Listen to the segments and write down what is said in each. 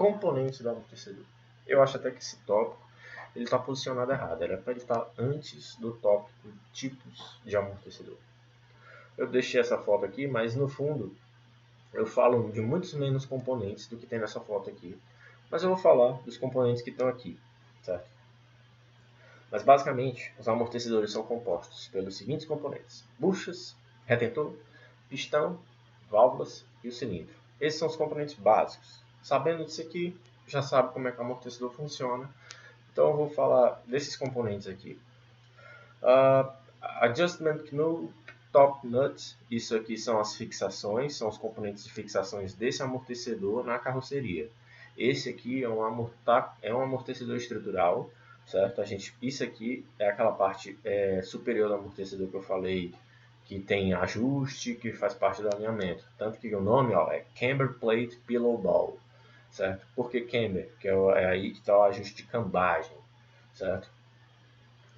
componentes do amortecedor. Eu acho até que esse tópico ele está posicionado errado. Era para ele estar antes do tópico tipos de amortecedor. Eu deixei essa foto aqui, mas no fundo eu falo de muitos menos componentes do que tem nessa foto aqui. Mas eu vou falar dos componentes que estão aqui, certo? Mas basicamente, os amortecedores são compostos pelos seguintes componentes: buchas, retentor, pistão, válvulas e o cilindro. Esses são os componentes básicos. Sabendo disso aqui, já sabe como é que o amortecedor funciona. Então eu vou falar desses componentes aqui. Adjustment Knob, Top Nut, isso aqui são as fixações, são os componentes de fixações desse amortecedor na carroceria. Esse aqui é um amortecedor estrutural, certo? Isso aqui é aquela parte superior do amortecedor que eu falei, que tem ajuste, que faz parte do alinhamento. Tanto que o nome é Camber Plate Pillow Ball, certo? Por que camber? Porque é aí que está o ajuste de cambagem, certo?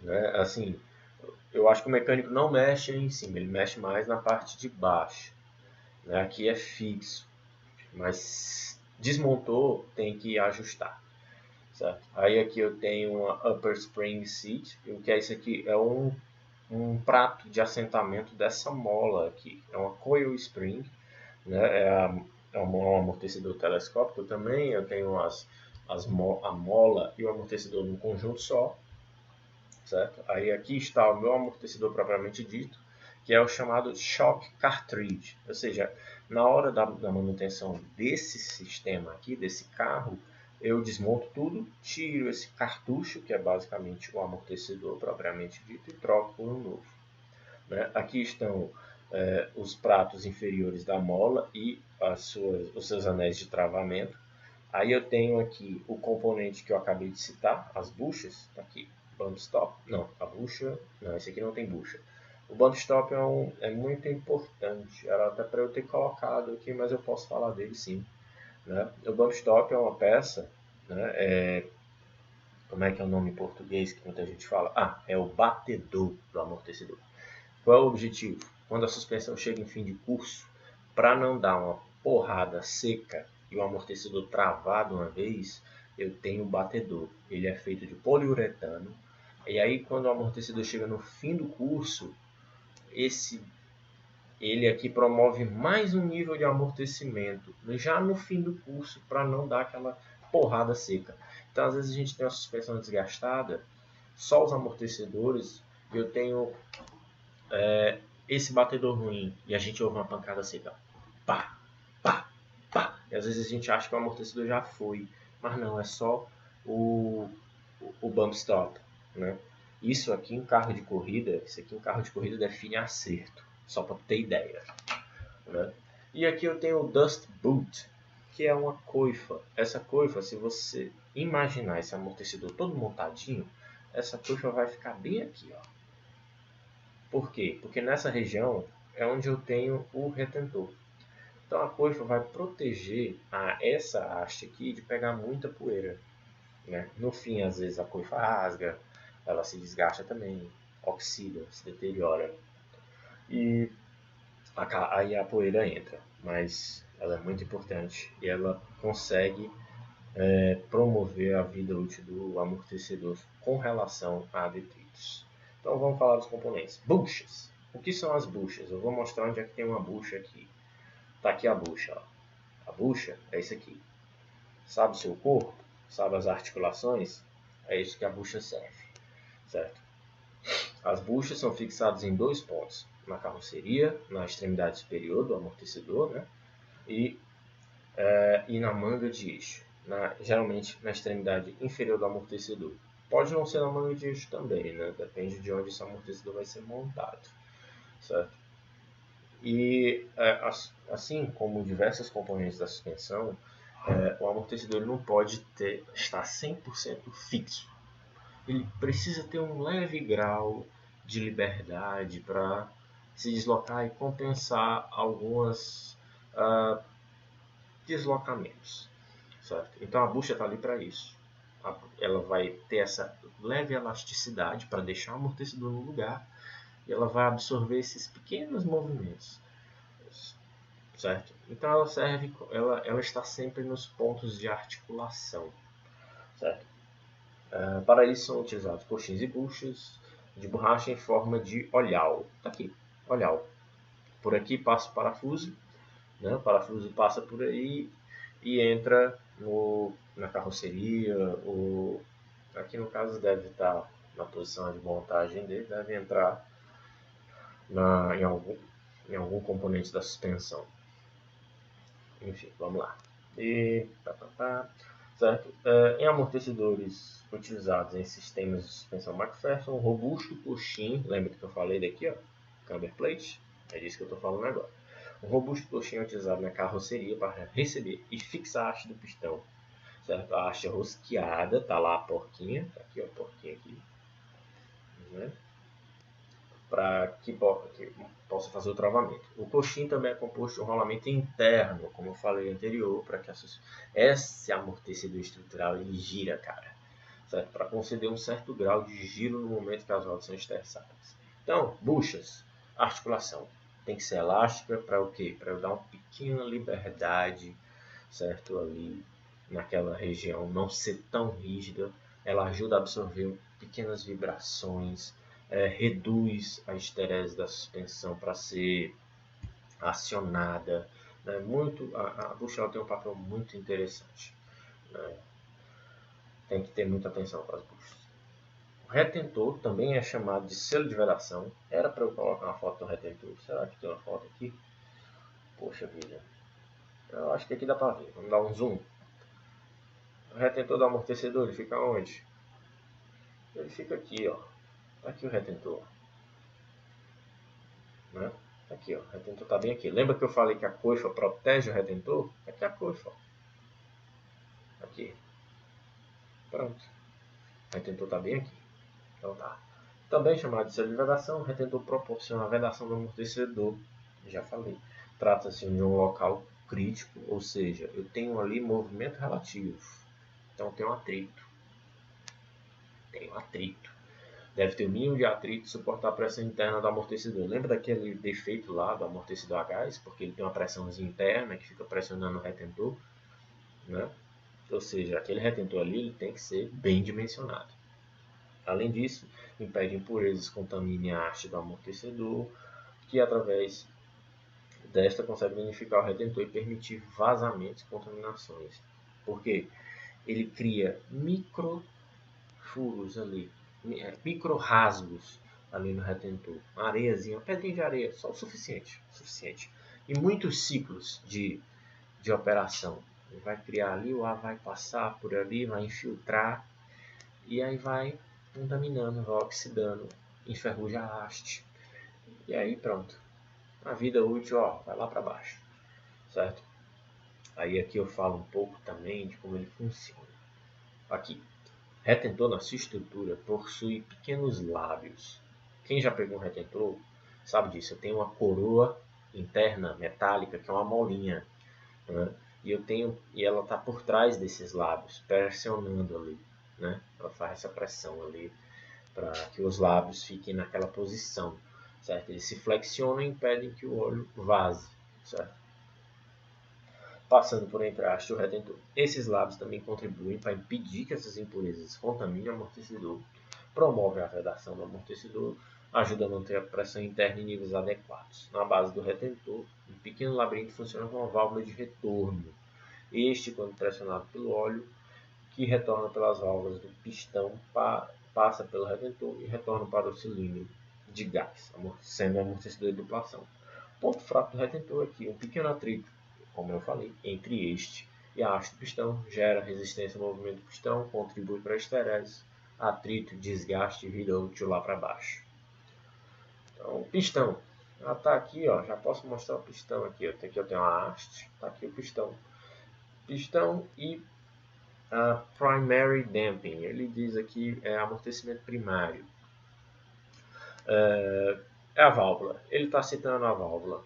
Né? Assim, eu acho que o mecânico não mexe em cima, ele mexe mais na parte de baixo. Né? Aqui é fixo, mas desmontou, tem que ajustar. Certo? Aí aqui eu tenho uma Upper Spring Seat, o que é isso aqui? É um prato de assentamento dessa mola aqui. É uma Coil Spring, né? É um amortecedor telescópico também. Eu tenho a mola e o amortecedor num conjunto só. Certo? Aí aqui está o meu amortecedor propriamente dito, que é o chamado shock cartridge, ou seja, na hora da manutenção desse sistema aqui, desse carro, eu desmonto tudo, tiro esse cartucho, que é basicamente o amortecedor propriamente dito, e troco por um novo. Né? Aqui estão os pratos inferiores da mola e os seus anéis de travamento. Aí eu tenho aqui o componente que eu acabei de citar, as buchas, tá aqui. Bump stop, não, a bucha, não, esse aqui não tem bucha. O bump stop é muito importante, era até para eu ter colocado aqui, mas eu posso falar dele sim. Né? O bump stop é uma peça, né, como é que é o nome em português que muita gente fala? É o batedor do amortecedor. Qual é o objetivo? Quando a suspensão chega em fim de curso, para não dar uma porrada seca e o amortecedor travar de uma vez, eu tenho o batedor. Ele é feito de poliuretano. E aí, quando o amortecedor chega no fim do curso, ele aqui promove mais um nível de amortecimento já no fim do curso, para não dar aquela porrada seca. Então, às vezes a gente tem uma suspensão desgastada, só os amortecedores, e eu tenho esse batedor ruim, e a gente ouve uma pancada seca. Pá, pá, pá. E às vezes a gente acha que o amortecedor já foi, mas não, é só o bump stop, né? Isso aqui em carro de corrida, define acerto, só para ter ideia, né? E aqui eu tenho o Dust Boot, que é uma coifa. Essa coifa, se você imaginar esse amortecedor todo montadinho, essa coifa vai ficar bem aqui, ó. Por quê? Porque nessa região é onde eu tenho o retentor. Então a coifa vai proteger essa haste aqui de pegar muita poeira. Né? No fim, às vezes a coifa rasga, ela se desgasta também, oxida, se deteriora. E aí a poeira entra, mas ela é muito importante e ela consegue promover a vida útil do amortecedor com relação a detritos. Então vamos falar dos componentes. Buchas. O que são as buchas? Eu vou mostrar onde é que tem uma bucha aqui. Está aqui a bucha. Ó. A bucha é isso aqui. Sabe o seu corpo? Sabe as articulações? É isso que a bucha serve. Certo? As buchas são fixadas em dois pontos. Na carroceria, na extremidade superior do amortecedor, né? E na manga de eixo. Geralmente na extremidade inferior do amortecedor. Pode não ser na manga de eixo também, né? Depende de onde esse amortecedor vai ser montado. Certo? E assim como diversos componentes da suspensão, o amortecedor não pode estar 100% fixo. Ele precisa ter um leve grau de liberdade para se deslocar e compensar alguns deslocamentos. Certo? Então a bucha está ali para isso. Ela vai ter essa leve elasticidade para deixar o amortecedor no lugar e ela vai absorver esses pequenos movimentos. Certo? Então ela está sempre nos pontos de articulação, certo? Para isso são utilizados coxins e buchas de borracha em forma de olhal. Tá aqui, olhal. Por aqui passa o parafuso, né? O parafuso passa por aí e entra na carroceria. Aqui no caso deve estar na posição de montagem dele, deve entrar em algum componente da suspensão. Enfim, vamos lá. Certo? Em amortecedores utilizados em sistemas de suspensão McPherson, robusto coxim, lembra que eu falei daqui, ó, camber plate? É disso que eu estou falando agora. Um robusto coxim é utilizado na carroceria para receber e fixar a haste do pistão. Certo? A haste é rosqueada, tá lá a porquinha, tá aqui ó, a porquinha aqui, né? Para que possa fazer o travamento. O coxim também é composto de um rolamento interno, como eu falei anterior, para que esse amortecedor estrutural ele gira, cara, certo? Para conceder um certo grau de giro no momento que as rodas são esterçadas. Então, buchas, articulação, tem que ser elástica para o quê? Para eu dar uma pequena liberdade, certo? Ali naquela região, não ser tão rígida. Ela ajuda a absorver pequenas vibrações, reduz a esterese da suspensão para ser acionada. Né? A bucha tem um papel muito interessante. Né? Tem que ter muita atenção para as buchas. O retentor também é chamado de selo de vedação. Era para eu colocar uma foto do retentor. Será que tem uma foto aqui? Poxa vida. Eu acho que aqui dá para ver. Vamos dar um zoom. O retentor do amortecedor ele fica onde? Ele fica aqui, ó. Tá aqui o retentor. Né? Tá aqui, ó. O retentor tá bem aqui. Lembra que eu falei que a coifa protege o retentor? Aqui é a coifa, ó. Aqui. Pronto. O retentor tá bem aqui. Então tá. Também chamado de selo de vedação, o retentor proporciona a vedação do amortecedor. Já falei. Trata-se de um local crítico, ou seja, eu tenho ali movimento relativo. Então eu tenho atrito. Deve ter o mínimo de atrito e suportar a pressão interna do amortecedor. Lembra daquele defeito lá do amortecedor a gás? Porque ele tem uma pressãozinha interna que fica pressionando o retentor. Né? Ou seja, aquele retentor ali ele tem que ser bem dimensionado. Além disso, impede impurezas que contaminem a haste do amortecedor, que através desta consegue danificar o retentor e permitir vazamentos e contaminações. Porque ele cria micro furos ali, micro rasgos ali no retentor. Uma areiazinha, uma pedrinha de areia, só o suficiente. E muitos ciclos de operação. Ele vai criar ali, o ar vai passar por ali, vai infiltrar e aí vai contaminando, vai oxidando, enferruja a haste. E aí pronto. A vida útil, ó, vai lá para baixo. Certo? Aí aqui eu falo um pouco também de como ele funciona. Aqui. Retentor na sua estrutura possui pequenos lábios. Quem já pegou um retentor sabe disso. Eu tenho uma coroa interna metálica que é uma molinha, né? E ela está por trás desses lábios, pressionando ali, né? Ela faz essa pressão ali para que os lábios fiquem naquela posição, certo? Eles se flexionam e impedem que o óleo vaze, certo? Passando por entre a haste e o retentor. Esses lábios também contribuem para impedir que essas impurezas contaminem o amortecedor, promovem a vedação do amortecedor, ajuda a manter a pressão interna em níveis adequados. Na base do retentor, um pequeno labirinto funciona como uma válvula de retorno. Este, quando pressionado pelo óleo, que retorna pelas válvulas do pistão, passa pelo retentor e retorna para o cilindro de gás, sendo um amortecedor de duplação. O ponto fraco do retentor é que um pequeno atrito, como eu falei, entre este e a haste do pistão gera resistência ao movimento do pistão, contribui para a esterese, atrito, desgaste e vida útil lá para baixo. Então, o pistão. Tá aqui, ó, já posso mostrar o pistão aqui. Aqui eu tenho a haste, tá aqui o pistão. Pistão e primary damping. Ele diz aqui amortecimento primário. É a válvula. Ele está citando a válvula,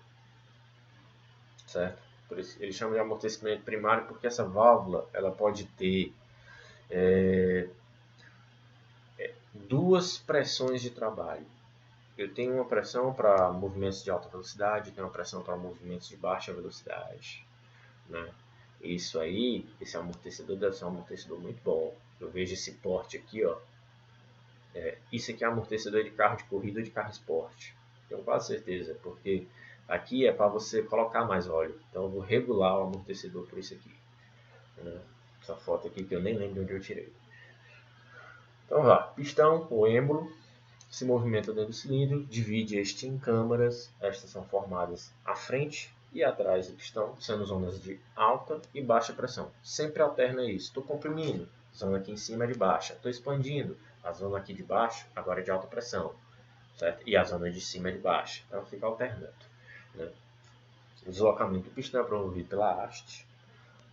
certo? Por isso ele chama de amortecimento primário porque essa válvula ela pode ter duas pressões de trabalho, eu tenho uma pressão para movimentos de alta velocidade, tenho uma pressão para movimentos de baixa velocidade, né? Isso aí, esse amortecedor deve ser um amortecedor muito bom. Eu vejo esse porte aqui, ó. Isso aqui é amortecedor de carro de corrida ou de carro esporte. Tenho quase certeza, porque aqui é para você colocar mais óleo. Então eu vou regular o amortecedor por isso aqui, né? Essa foto aqui que eu nem lembro de onde eu tirei. Então vá, pistão, o êmbolo, se movimenta dentro do cilindro, divide este em câmaras. Estas são formadas à frente e atrás do pistão, sendo zonas de alta e baixa pressão. Sempre alterna isso. Estou comprimindo, zona aqui em cima é de baixa. Estou expandindo, a zona aqui de baixo agora é de alta pressão, certo? E a zona de cima é de baixa. Então fica alternando, né? O deslocamento do pistão é promovido pela haste,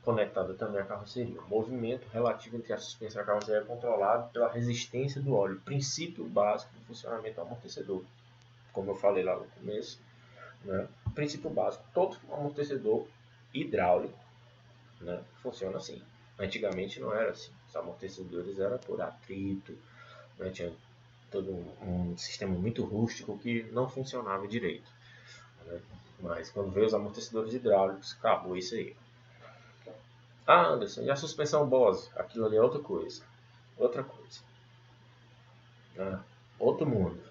conectada também à carroceria. O movimento relativo entre a suspensão e a carroceria é controlado pela resistência do óleo, princípio básico do funcionamento do amortecedor. Como eu falei lá no começo, né? Princípio básico, todo amortecedor hidráulico, né, funciona assim. Antigamente não era assim. Os amortecedores eram por atrito, né? Tinha todo um sistema muito rústico que não funcionava direito, né? Mas quando veio os amortecedores hidráulicos, acabou isso aí. Ah, Anderson, e a suspensão Bose? Aquilo ali é outra coisa. Outra coisa. Né? Outro mundo.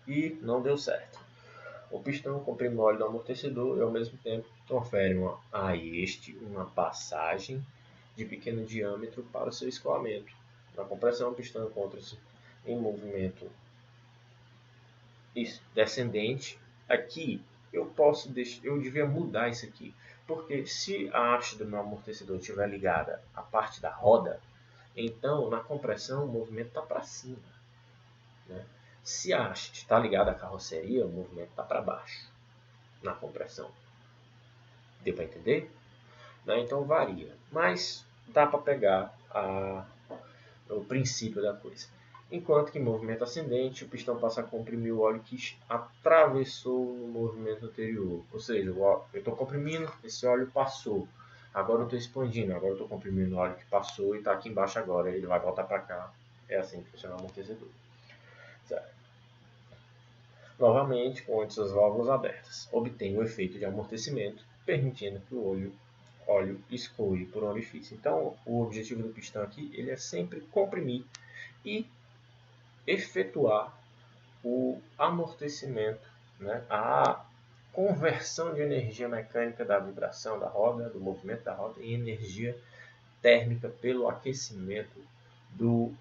E não deu certo. O pistão comprime o óleo do amortecedor e ao mesmo tempo confere a este uma passagem de pequeno diâmetro para o seu escoamento. Na compressão, o pistão encontra-se em movimento descendente. Aqui eu devia mudar isso aqui, porque se a haste do meu amortecedor estiver ligada à parte da roda, então na compressão o movimento está para cima, né? Se a haste está ligada à carroceria, o movimento está para baixo na compressão. Deu para entender? Né? Então varia, mas dá para pegar o princípio da coisa. Enquanto que em movimento ascendente, o pistão passa a comprimir o óleo que atravessou o movimento anterior. Ou seja, eu estou comprimindo, esse óleo passou. Agora eu estou expandindo, agora eu estou comprimindo o óleo que passou e está aqui embaixo agora. Ele vai voltar para cá. É assim que funciona o amortecedor. Certo. Novamente, com as válvulas abertas, obtém o efeito de amortecimento, permitindo que o óleo escoe por um orifício. Então, o objetivo do pistão aqui ele é sempre comprimir e efetuar o amortecimento, né? A conversão de energia mecânica da vibração da roda, do movimento da roda, em energia térmica pelo aquecimento do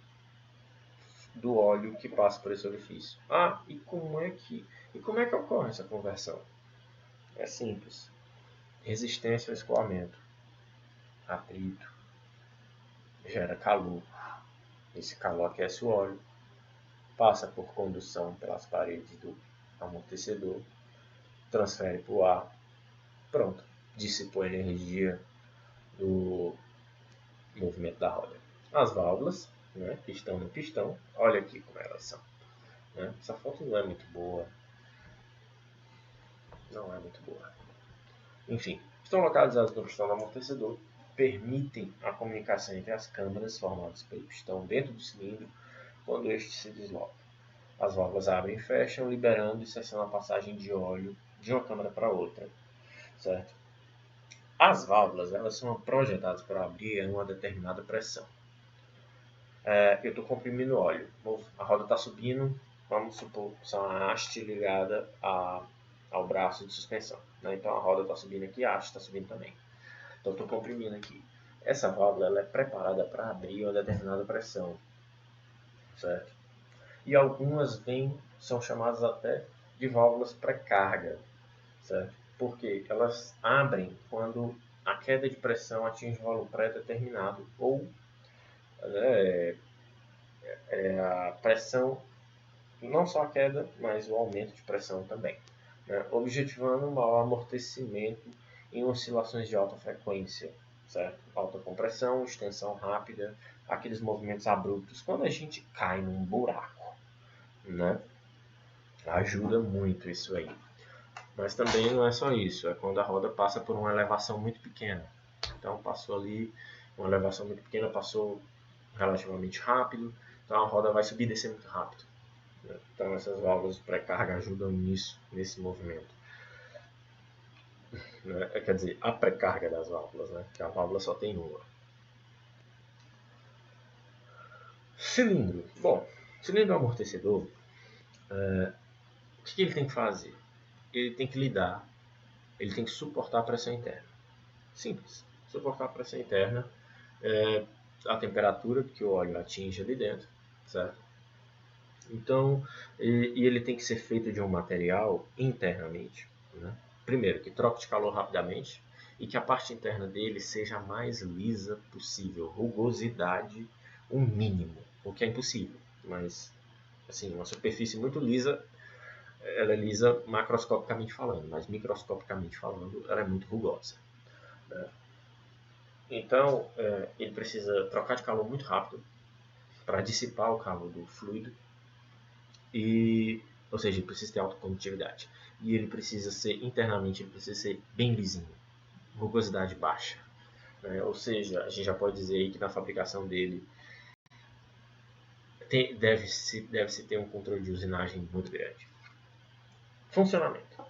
óleo que passa por esse orifício. E como é que ocorre essa conversão? É simples. Resistência ao escoamento. Atrito. Gera calor. Esse calor aquece o óleo. Passa por condução pelas paredes do amortecedor. Transfere para o ar. Pronto. Dissipou a energia do movimento da roda. As válvulas, né, que estão no pistão. Olha aqui como elas são. Né? Essa foto não é muito boa. Não é muito boa. Enfim, estão localizados no pistão do amortecedor, permitem a comunicação entre as câmaras formadas pelo pistão dentro do cilindro quando este se desloca. As válvulas abrem e fecham, liberando e cessando a passagem de óleo de uma câmara para outra, certo? As válvulas elas são projetadas para abrir a uma determinada pressão. Eu estou comprimindo óleo, a roda está subindo, vamos supor que é uma haste ligada ao braço de suspensão, né? Então a roda está subindo aqui, a haste está subindo também. Então estou comprimindo aqui. Essa válvula ela é preparada para abrir uma determinada pressão, certo? E algumas são chamadas até de válvulas pré-carga, certo? Porque elas abrem quando a queda de pressão atinge um valor pré-determinado ou a pressão, não só a queda, mas o aumento de pressão também, né? Objetivando um maior amortecimento em oscilações de alta frequência, certo? Alta compressão, extensão rápida, aqueles movimentos abruptos, quando a gente cai num buraco, né? Ajuda muito isso aí. Mas também não é só isso, é quando a roda passa por uma elevação muito pequena. Então passou ali uma elevação muito pequena, passou relativamente rápido, então a roda vai subir e descer muito rápido, né? Então essas válvulas de pré-carga ajudam nisso, nesse movimento. Né? Quer dizer, a pré-carga das válvulas, né? Porque a válvula só tem uma. Cilindro. Bom, cilindro amortecedor, o que ele tem que fazer? Ele tem que lidar, ele tem que suportar a pressão interna. Simples. Suportar a pressão interna, a temperatura que o óleo atinge ali dentro, certo? Então, ele tem que ser feito de um material internamente, né? Primeiro, que troque de calor rapidamente e que a parte interna dele seja a mais lisa possível, rugosidade o mínimo, o que é impossível, mas assim, uma superfície muito lisa, ela é lisa macroscopicamente falando, mas microscopicamente falando, ela é muito rugosa, né? Então, ele precisa trocar de calor muito rápido para dissipar o calor do fluido, ou seja, ele precisa ter alta condutividade. E ele precisa ser, internamente, ele precisa ser bem lisinho, rugosidade baixa, né? Ou seja, a gente já pode dizer aí que na fabricação dele deve-se ter um controle de usinagem muito grande. Funcionamento.